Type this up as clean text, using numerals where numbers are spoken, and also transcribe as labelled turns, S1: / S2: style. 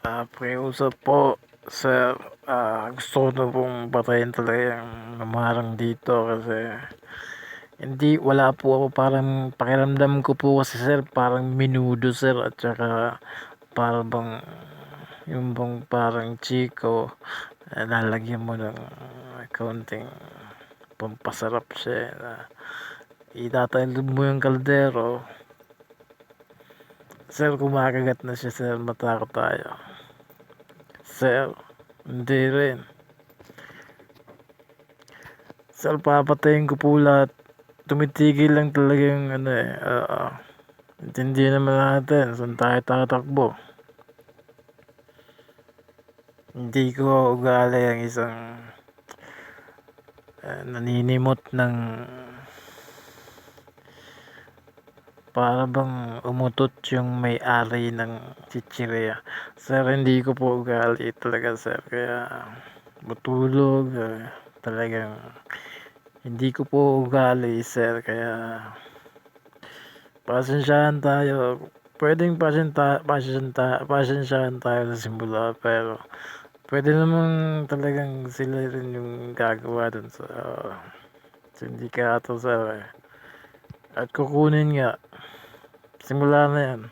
S1: Pakiusap po, sir. Gusto ko na pong patayin talaga yung namarang dito kasi wala po ako, parang pakiramdam ko po kasi sir, parang menudo sir, at saka parang bang yung bang parang chiko, lalagyan mo ng kaunting pampasarap siya na itatalim mo yung kaldero. Sir, kumakagat na siya sir, matakot tayo. Sir, hindi rin. Sir, papatayin ko po lahat. Tumitigil lang talaga yung ano eh. Intindi naman natin saan tayo tatakbo. Hindi ko ugali ang isang naninimot ng para bang umutot yung may-ari ng chichirya. Sir, hindi ko po ugali talaga sir. Kaya matulog, talagang hindi ko po ugali sir. Kaya pasensyahan tayo. Pwedeng pasensyahan tayo sa simula, pero pwede namang talagang sila rin yung gagawa dun sa sindikato sir. At kukunin nga. Simula na yan.